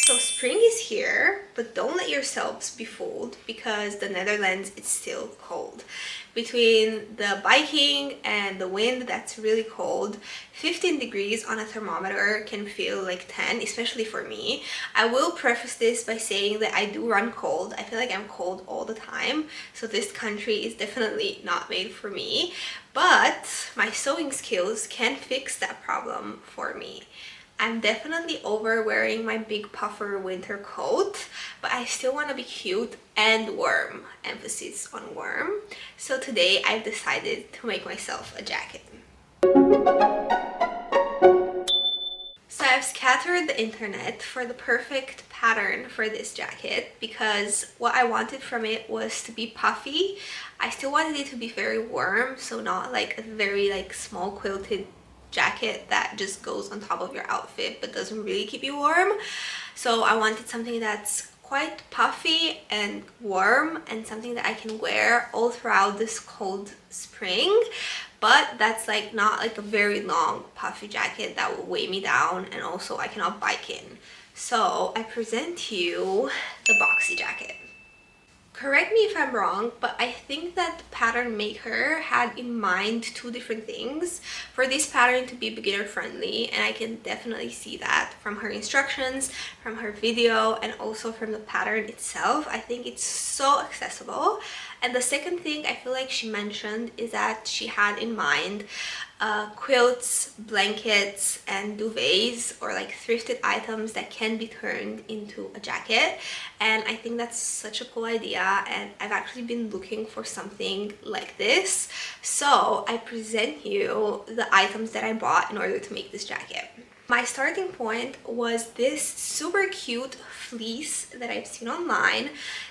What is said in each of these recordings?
So spring is here, but don't let yourselves be fooled because the Netherlands is still cold. Between the biking and the wind that's really cold, 15 degrees on a thermometer can feel like 10, especially for me. I will preface this by saying that I do run cold. I feel like I'm cold all the time, so this country is definitely not made for me. But my sewing skills can fix that problem for me. I'm definitely over wearing my big puffer winter coat, but I still want to be cute and warm, emphasis on warm. So today I've decided to make myself a jacket. So I've scattered the internet for the perfect pattern for this jacket because what I wanted from it was to be puffy. I still wanted it to be very warm, so not like a very small quilted jacket that just goes on top of your outfit but doesn't really keep you warm. So I wanted something that's quite puffy and warm and something that I can wear all throughout this cold spring, but that's not like a very long puffy jacket that will weigh me down and also I cannot bike in. So I present to you the boxy jacket. Correct me if I'm wrong, but I think that the pattern maker had in mind two different things for this pattern to be beginner friendly, and I can definitely see that from her instructions, from her video, and also from the pattern itself. I think it's so accessible. And the second thing I feel like she mentioned is that she had in mind quilts, blankets, and duvets, or thrifted items that can be turned into a jacket. And I think that's such a cool idea, and I've actually been looking for something like this. So I present you the items that I bought in order to make this jacket. My starting point was this super cute fleece that I've seen online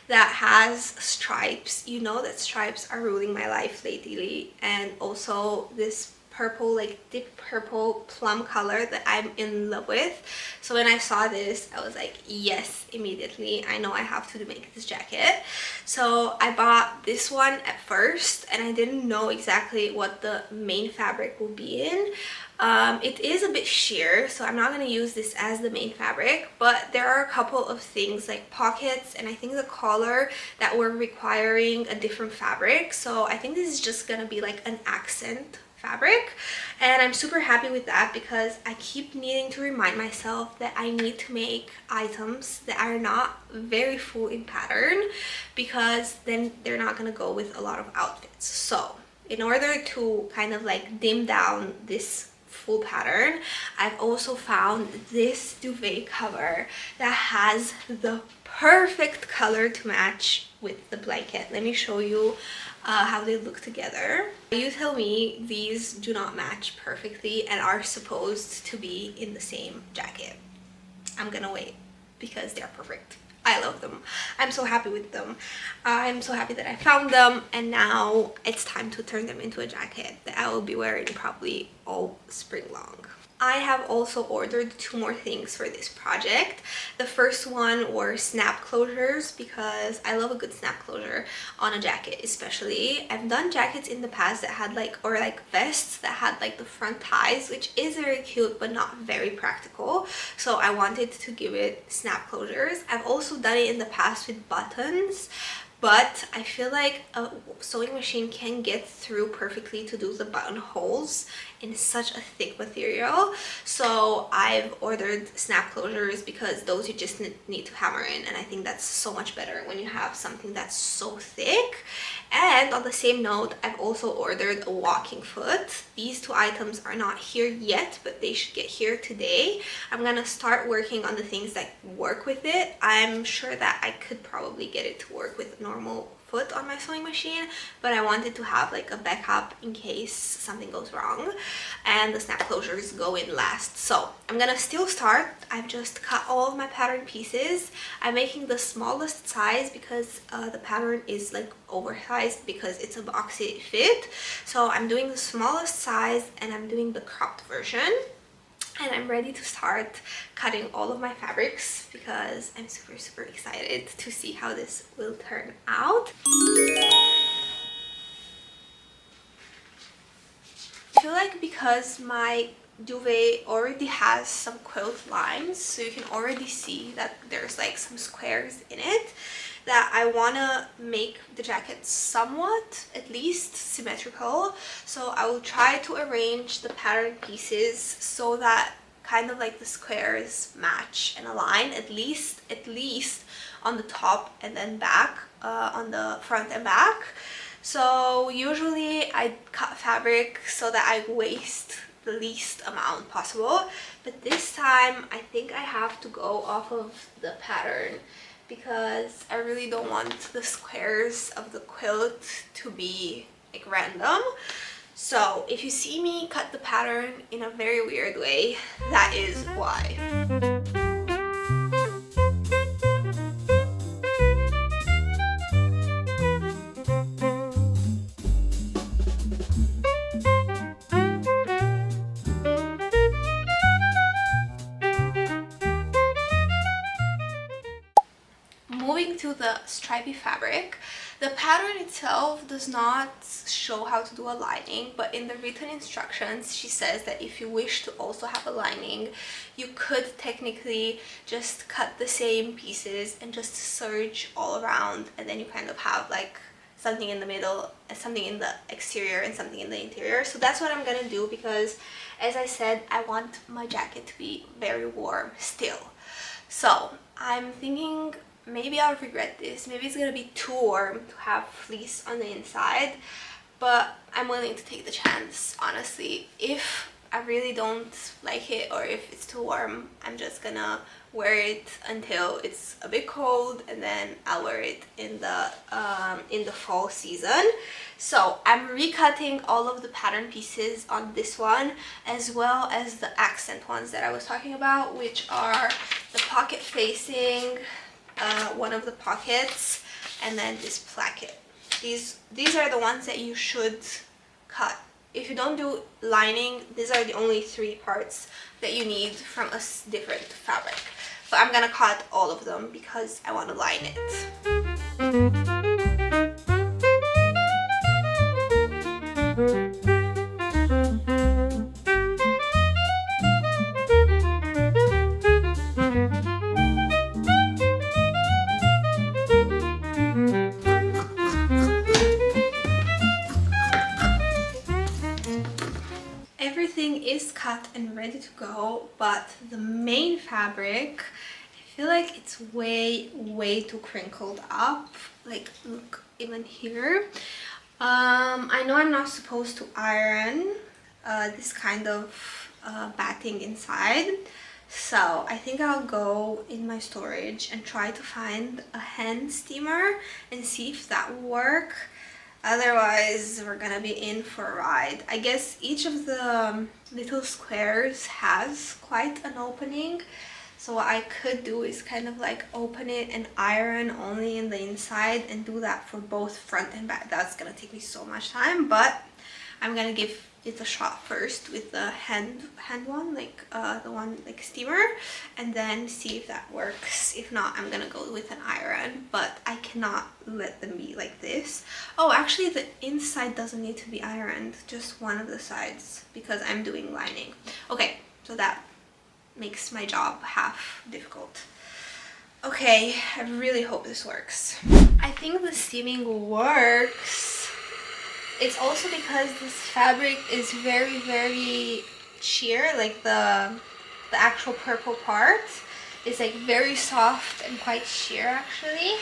that has stripes. You know that stripes are ruling my life lately, and also this purple, deep purple plum color that I'm in love with. So when I saw this, I was like, yes, immediately, I know I have to make this jacket. So I bought this one at first and I didn't know exactly what the main fabric will be in. It is a bit sheer, so I'm not going to use this as the main fabric, but there are a couple of things like pockets and I think the collar that were requiring a different fabric. So I think this is just going to be like an accent fabric, and I'm super happy with that because I keep needing to remind myself that I need to make items that are not very full in pattern, because then they're not gonna go with a lot of outfits. So in order to kind of dim down this full pattern, I've also found this duvet cover that has the perfect color to match with the blanket. Let me show you how they look together. You tell me these do not match perfectly and are supposed to be in the same jacket. I'm gonna wait because they're perfect. I love them. I'm so happy with them. I'm so happy that I found them, and now it's time to turn them into a jacket that I will be wearing probably all spring long. I have also ordered two more things for this project. The first one were snap closures because I love a good snap closure on a jacket especially. I've done jackets in the past that had or vests that had the front ties, which is very cute but not very practical. So I wanted to give it snap closures. I've also done it in the past with buttons, but I feel like a sewing machine can get through perfectly to do the buttonholes in such a thick material. So I've ordered snap closures because those you just need to hammer in, and I think that's so much better when you have something that's so thick. And on the same note, I've also ordered a walking foot. These two items are not here yet, but they should get here today. I'm gonna start working on the things that work with it. I'm sure that I could probably get it to work with a normal foot on my sewing machine, but I wanted to have a backup in case something goes wrong, and the snap closures go in last. So I'm gonna still start. I've just cut all of my pattern pieces. I'm making the smallest size because the pattern is oversized because it's a boxy fit. So I'm doing the smallest size and I'm doing the cropped version. And I'm ready to start cutting all of my fabrics because I'm super excited to see how this will turn out. I feel like because my Duvet already has some quilt lines, so you can already see that there's like some squares in it, that I want to make the jacket somewhat at least symmetrical. So I will try to arrange the pattern pieces so that kind of like the squares match and align, at least on the top and then back, on the front and back. So usually I cut fabric so that I waste the least amount possible, but this time I think I have to go off of the pattern because I really don't want the squares of the quilt to be like random. So if you see me cut the pattern in a very weird way, that is why. Moving to the stripy fabric, the pattern itself does not show how to do a lining, but in the written instructions she says that if you wish to also have a lining, you could technically just cut the same pieces and just serge all around, and then you kind of have like something in the middle and something in the exterior and something in the interior. So that's what I'm gonna do, because as I said, I want my jacket to be very warm still. So I'm thinking maybe I'll regret this. Maybe it's gonna be too warm to have fleece on the inside, but I'm willing to take the chance, honestly. If I really don't like it or if it's too warm, I'm just gonna wear it until it's a bit cold, and then I'll wear it in the fall season. So I'm recutting all of the pattern pieces on this one, as well as the accent ones that I was talking about, which are the pocket facing, one of the pockets, and then this placket. These are the ones that you should cut. If you don't do lining, these are the only 3 parts that you need from a different fabric. But I'm gonna cut all of them because I want to line it. Everything is cut and ready to go, but the main fabric, I feel like it's way too crinkled up. Like, look, even here. I know I'm not supposed to iron this kind of batting inside, so I think I'll go in my storage and try to find a hand steamer and see if that will work. Otherwise, we're gonna be in for a ride. I guess each of the little squares has quite an opening. So what I could do is kind of like open it and iron only in the inside and do that for both front and back. That's gonna take me so much time, but I'm gonna give it a shot first with the hand one, like the one like steamer, and then see if that works. If not, I'm gonna go with an iron, but I cannot let them be like this. Oh, actually the inside doesn't need to be ironed, just one of the sides, because I'm doing lining. Okay, so that makes my job half difficult. Okay, I really hope this works. I think the steaming works. It's also because this fabric is very sheer, like the actual purple part is like very soft and quite sheer actually.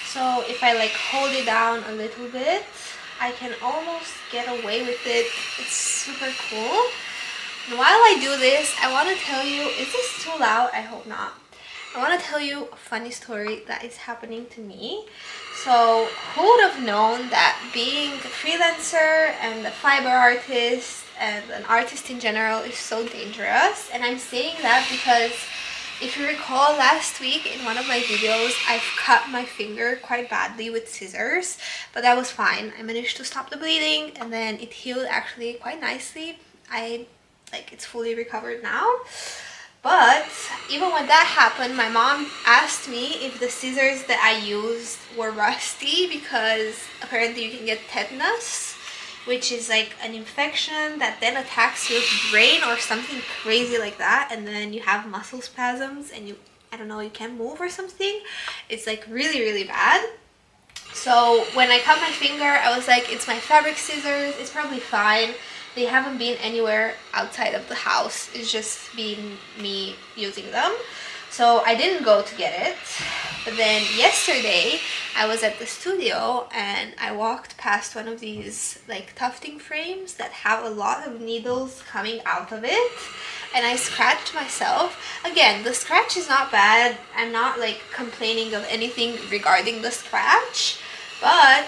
So if I like hold it down a little bit, I can almost get away with it. It's super cool. And while I do this, I want to tell you, is this too loud? I hope not. I want to tell you a funny story that is happening to me. So who would have known that being a freelancer and a fiber artist and an artist in general is so dangerous? And I'm saying that because if you recall, last week in one of my videos, I've cut my finger quite badly with scissors, but that was fine. I managed to stop the bleeding and then it healed actually quite nicely. It's fully recovered now. But even when that happened, my mom asked me if the scissors that I used were rusty, because apparently you can get tetanus which is like an infection that then attacks your brain or something crazy like that, and then you have muscle spasms and you, I don't know, you can't move or something. It's like really, really bad. So when I cut my finger, I was like, it's my fabric scissors, it's probably fine. They haven't been anywhere outside of the house. It's just been me using them. So I didn't go to get it. But then yesterday I was at the studio and I walked past one of these like tufting frames that have a lot of needles coming out of it. And I scratched myself. Again, the scratch is not bad. I'm not like complaining of anything regarding the scratch, but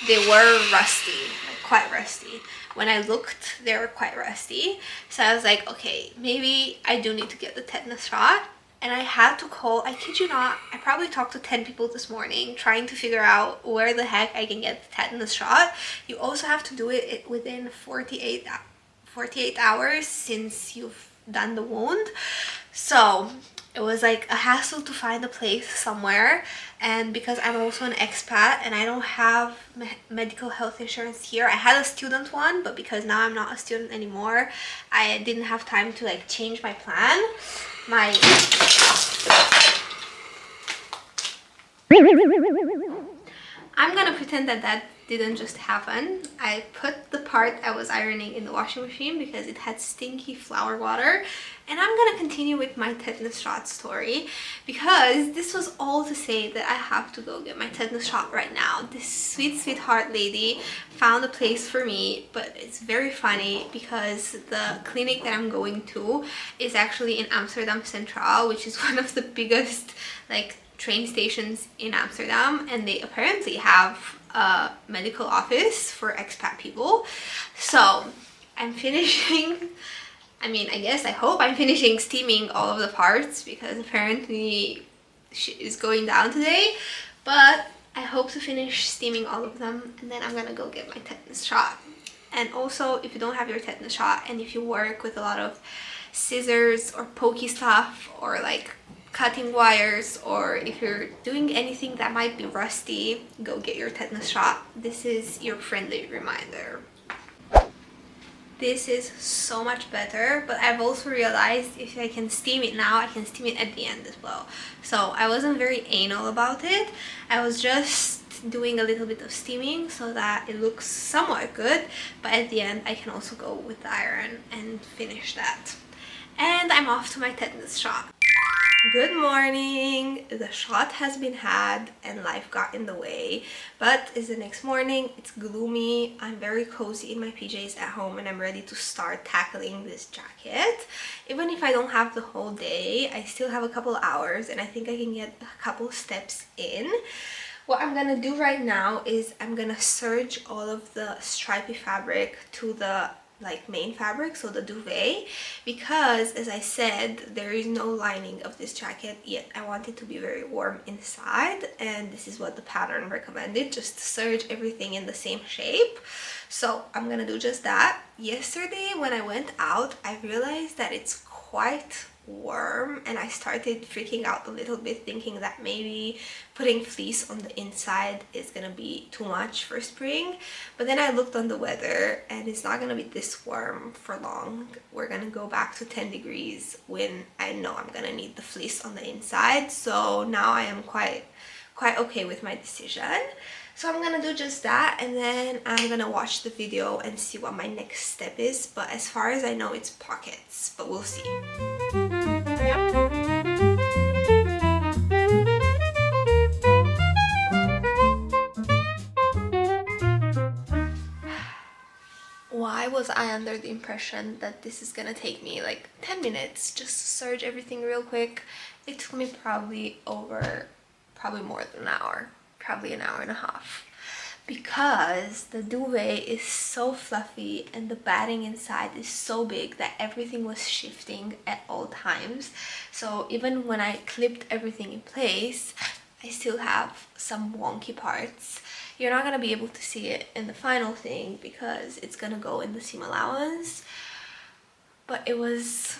they were rusty, like quite rusty. When I looked, they were quite rusty. So I was like, okay, maybe I do need to get the tetanus shot. And I had to call, I kid you not, I probably talked to 10 people this morning trying to figure out where the heck I can get the tetanus shot. You also have to do it within 48 hours since you've done the wound. So it was like a hassle to find a place somewhere, and because I'm also an expat and I don't have medical health insurance here, I had a student one, but because now I'm not a student anymore, I didn't have time to like change my plan. I'm gonna pretend that that didn't just happen. I put the part I was ironing in the washing machine because it had stinky flour water, and I'm gonna continue with my tetanus shot story because this was all to say that I have to go get my tetanus shot right now. This sweet, sweetheart lady found a place for me, but it's very funny because the clinic that I'm going to is actually in Amsterdam Central, which is one of the biggest like train stations in Amsterdam, and they apparently have a medical office for expat people. So I'm finishing, I hope I'm finishing steaming all of the parts because apparently she is going down today, but I hope to finish steaming all of them and then I'm gonna go get my tetanus shot. And also, if you don't have your tetanus shot and if you work with a lot of scissors or pokey stuff or like cutting wires, or if you're doing anything that might be rusty, go get your tetanus shot. This is your friendly reminder. This is so much better, but I've also realized if I can steam it now, I can steam it at the end as well. So I wasn't very anal about it. I was just doing a little bit of steaming so that it looks somewhat good, but at the end I can also go with the iron and finish that. And I'm off to my tetanus shot. Good morning. The shot has been had and life got in the way, but it's the next morning. It's gloomy. I'm very cozy in my PJs at home and I'm ready to start tackling this jacket. Even if I don't have the whole day, I still have a couple hours and I think I can get a couple steps in. What I'm gonna do right now is I'm gonna serge all of the stripy fabric to the main fabric, so the duvet, because as I said, there is no lining of this jacket yet. I want it to be very warm inside, and this is what the pattern recommended, just serge everything in the same shape. So I'm gonna do just that. Yesterday when I went out, I realized that it's quite warm and I started freaking out a little bit, thinking that maybe putting fleece on the inside is gonna be too much for spring. But then I looked on the weather and it's not gonna be this warm for long. We're gonna go back to 10 degrees when I know I'm gonna need the fleece on the inside. So now I am quite okay with my decision. So I'm gonna do just that and then I'm gonna watch the video and see what my next step is. But as far as I know, it's pockets, but we'll see. Why was I under the impression that this is gonna take me like 10 minutes just to serge everything real quick? It took me probably more than an hour, probably an hour and a half, because the duvet is so fluffy and the batting inside is so big that everything was shifting at all times. So even when I clipped everything in place, I still have some wonky parts. You're not gonna be able to see it in the final thing because it's gonna go in the seam allowance, but it was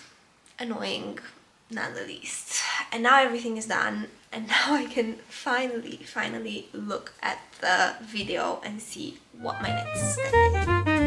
annoying none the least. And now everything is done and now I can finally look at the video and see what my next step is.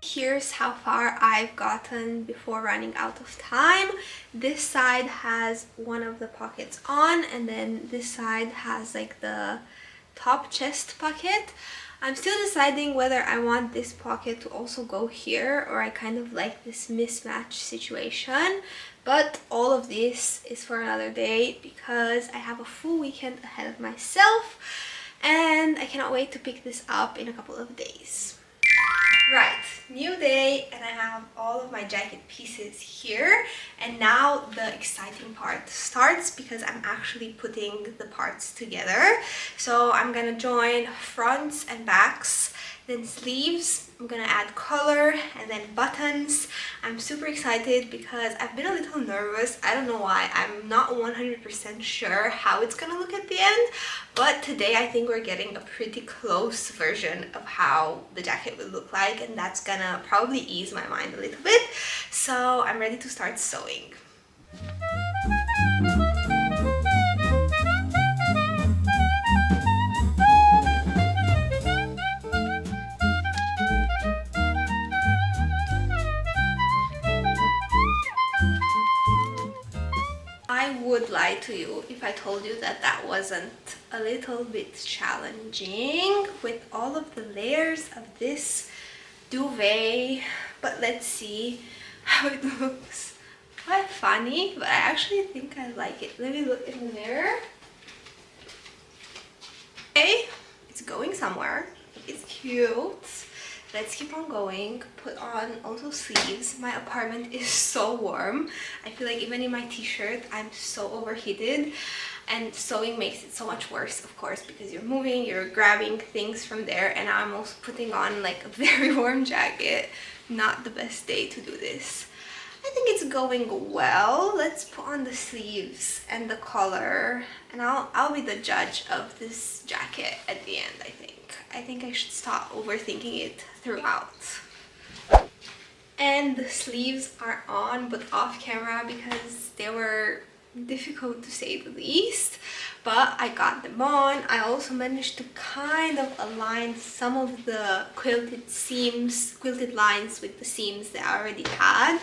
Here's how far I've gotten before running out of time. This side has one of the pockets on, and then this side has like the top chest pocket. I'm still deciding whether I want this pocket to also go here, or I kind of like this mismatch situation. But all of this is for another day because I have a full weekend ahead of myself and I cannot wait to pick this up in a couple of days. Right, new day, and I have all of my jacket pieces here, and now the exciting part starts because I'm actually putting the parts together. So I'm gonna join fronts and backs, then sleeves. I'm gonna add color and then buttons. I'm super excited because I've been a little nervous. I don't know why. I'm not 100% sure how it's gonna look at the end, but today I think we're getting a pretty close version of how the jacket will look like, and that's gonna probably ease my mind a little bit. So I'm ready to start sewing. I would lie to you if I told you that that wasn't a little bit challenging with all of the layers of this duvet, but let's see how it looks. Quite funny, but I actually think I like it. Let me look in the mirror. Okay, it's going somewhere. It's cute. Let's keep on going. Put on also sleeves. My apartment is so warm. I feel like even in my t-shirt I'm so overheated, and sewing makes it so much worse, of course, because you're moving, you're grabbing things from there, and I'm also putting on like a very warm jacket. Not the best day to do this. I think it's going well. Let's put on the sleeves and the collar, and I'll be the judge of this jacket at the end. I think I should stop overthinking it throughout. And the sleeves are on, but off camera because they were difficult to say the least, but I got them on. I also managed to kind of align some of the quilted lines with the seams that I already had,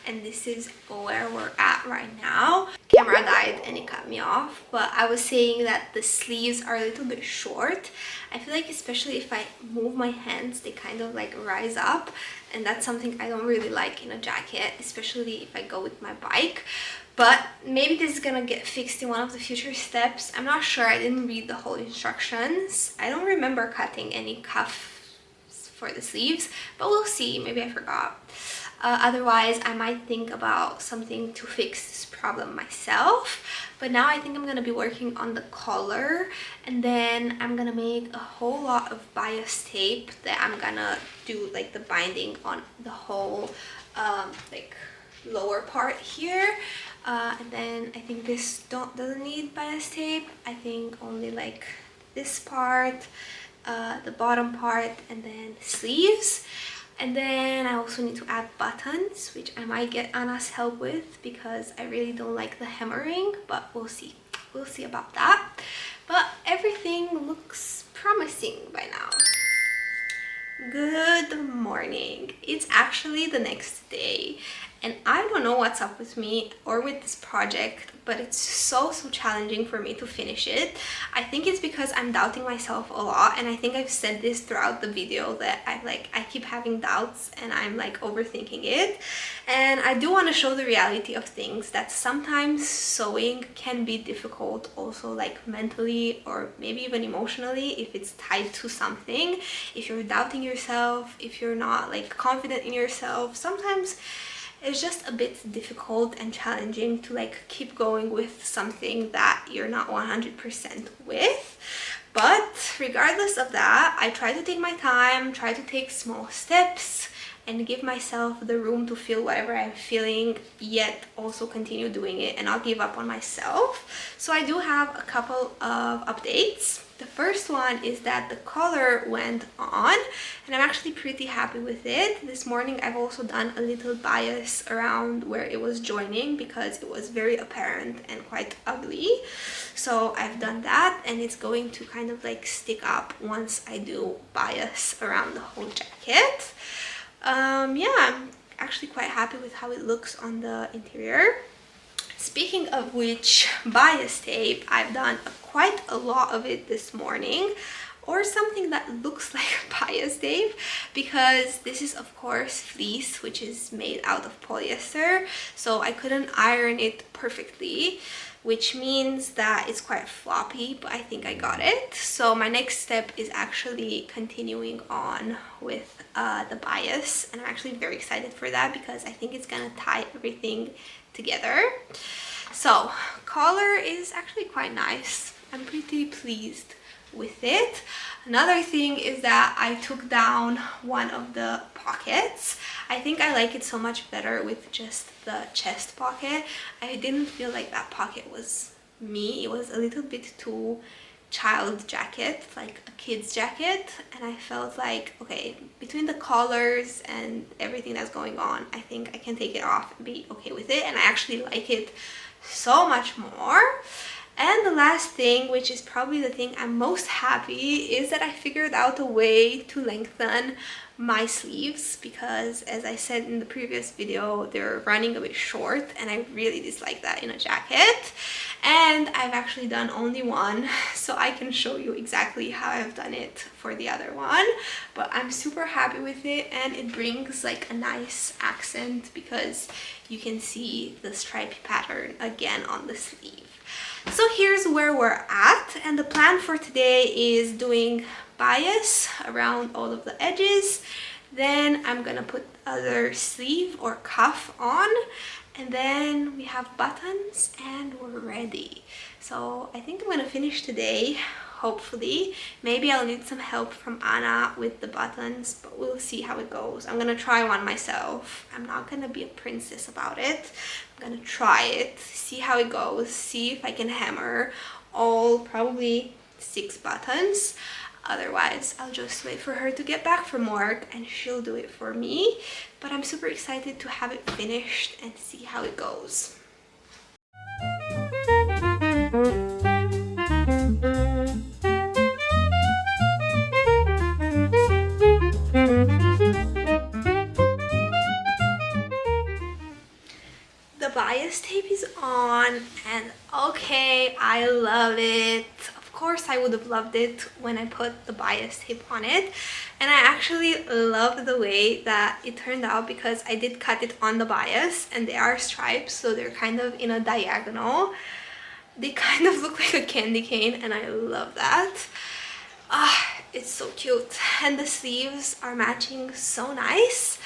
and this is where we're at right now. Camera died and it cut me off, but I was saying that the sleeves are a little bit short. I feel like especially if I move my hands, they kind of like rise up, and that's something I don't really like in a jacket, especially if I go with my bike. But maybe this is gonna get fixed in one of the future steps. I'm not sure. I didn't read the whole instructions. I don't remember cutting any cuffs for the sleeves, but we'll see. Maybe I forgot. Otherwise, I might think about something to fix this problem myself. But now I think I'm gonna be working on the collar, and then I'm gonna make a whole lot of bias tape that I'm gonna do like the binding on the whole like lower part here. And then I think this doesn't need bias tape. I think only like this part, the bottom part, and then sleeves. And then I also need to add buttons, which I might get Anna's help with because I really don't like the hammering, but we'll see. We'll see about that. But everything looks promising by now. Good morning. It's actually the next day, and I don't know what's up with me or with this project, but it's so challenging for me to finish it. I think it's because I'm doubting myself a lot, and I think I've said this throughout the video that I keep having doubts and I'm like overthinking it. And I do want to show the reality of things, that sometimes sewing can be difficult also, like mentally or maybe even emotionally, if it's tied to something. If you're doubting yourself, if you're not like confident in yourself, sometimes it's just a bit difficult and challenging to like keep going with something that you're not 100% with. But regardless of that, I try to take my time, try to take small steps, and give myself the room to feel whatever I'm feeling, yet also continue doing it and not give up on myself. So I do have a couple of updates. The first one is that the color went on, and I'm actually pretty happy with it. This morning I've also done a little bias around where it was joining because it was very apparent and quite ugly. So I've done that, and it's going to kind of like stick up once I do bias around the whole jacket. Yeah, I'm actually quite happy with how it looks on the interior. Speaking of which, bias tape, I've done quite a lot of it this morning, or something that looks like bias tape, because this is of course fleece, which is made out of polyester, so I couldn't iron it perfectly, which means that it's quite floppy, but I think I got it. So my next step is actually continuing on with the bias, and I'm actually very excited for that because I think it's gonna tie everything together. So color is actually quite nice. I'm pretty pleased with it. Another thing is that I took down one of the pockets. I think I like it so much better with just the chest pocket. I didn't feel like that pocket was me. It was a little bit too child jacket, like a kid's jacket, and I felt like, okay, between the collars and everything that's going on, I think I can take it off and be okay with it, and I actually like it so much more. And the last thing, which is probably the thing I'm most happy, is that I figured out a way to lengthen my sleeves, because as I said in the previous video, they're running a bit short and I really dislike that in a jacket. And I've actually done only one, so I can show you exactly how I've done it for the other one. But I'm super happy with it, and it brings like a nice accent because you can see the stripy pattern again on the sleeve. So here's where we're at, and the plan for today is doing bias around all of the edges. Then I'm gonna put other sleeve or cuff on, and then we have buttons and we're ready. So I think I'm gonna finish today, hopefully. Maybe I'll need some help from Anna with the buttons, but we'll see how it goes. I'm gonna try one myself. I'm not gonna be a princess about it. I'm gonna try it, see how it goes, see if I can hammer all probably 6 buttons. Otherwise, I'll just wait for her to get back from work and she'll do it for me. But I'm super excited to have it finished and see how it goes. The bias tape is on, and okay, I love it. Of course I would have loved it when I put the bias tape on it, and I actually love the way that it turned out because I did cut it on the bias and they are stripes, so they're kind of in a diagonal. They kind of look like a candy cane, and I love that. It's so cute, and the sleeves are matching so nice.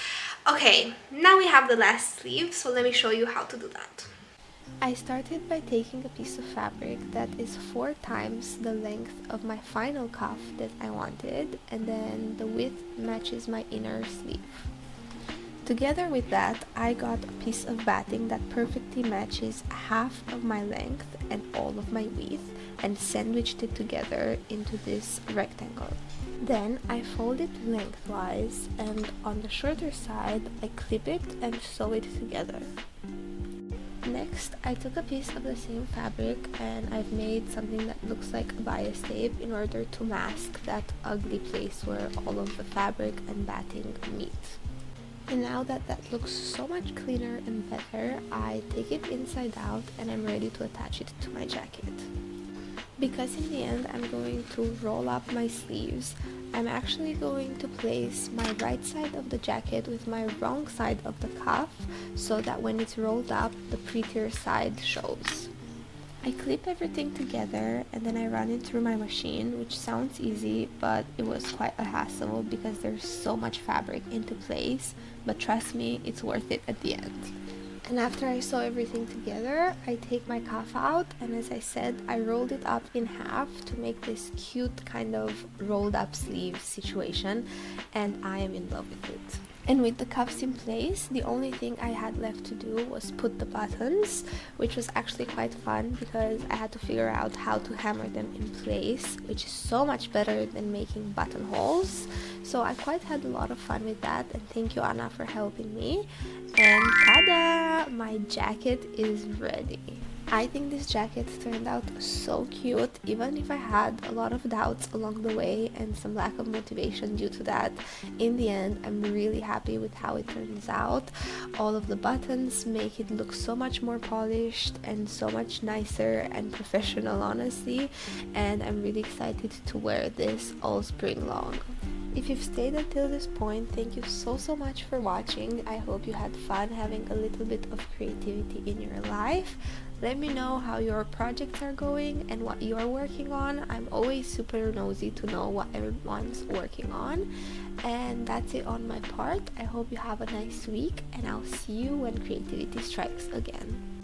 Okay, now we have the last sleeve, so let me show you how to do that. I started by taking a piece of fabric that is 4 times the length of my final cuff that I wanted, and then the width matches my inner sleeve. Together with that, I got a piece of batting that perfectly matches half of my length and all of my width, and sandwiched it together into this rectangle. Then I fold it lengthwise, and on the shorter side I clip it and sew it together. Next, I took a piece of the same fabric and I've made something that looks like a bias tape in order to mask that ugly place where all of the fabric and batting meet. And now that that looks so much cleaner and better, I take it inside out and I'm ready to attach it to my jacket. Because in the end I'm going to roll up my sleeves, I'm actually going to place my right side of the jacket with my wrong side of the cuff so that when it's rolled up, the prettier side shows. I clip everything together and then I run it through my machine, which sounds easy, but it was quite a hassle because there's so much fabric into place, but trust me, it's worth it at the end. And after I sew everything together, I take my cuff out, and as I said, I rolled it up in half to make this cute kind of rolled up sleeve situation, and I am in love with it. And with the cuffs in place, the only thing I had left to do was put the buttons, which was actually quite fun because I had to figure out how to hammer them in place, which is so much better than making buttonholes. So I quite had a lot of fun with that, and thank you, Anna, for helping me. And tada! My jacket is ready. I think this jacket turned out so cute, even if I had a lot of doubts along the way and some lack of motivation due to that. In the end, I'm really happy with how it turns out. All of the buttons make it look so much more polished and so much nicer and professional, honestly, and I'm really excited to wear this all spring long. If you've stayed until this point, thank you so much for watching. I hope you had fun having a little bit of creativity in your life. Let me know how your projects are going and what you're working on. I'm always super nosy to know what everyone's working on. And that's it on my part. I hope you have a nice week, and I'll see you when creativity strikes again.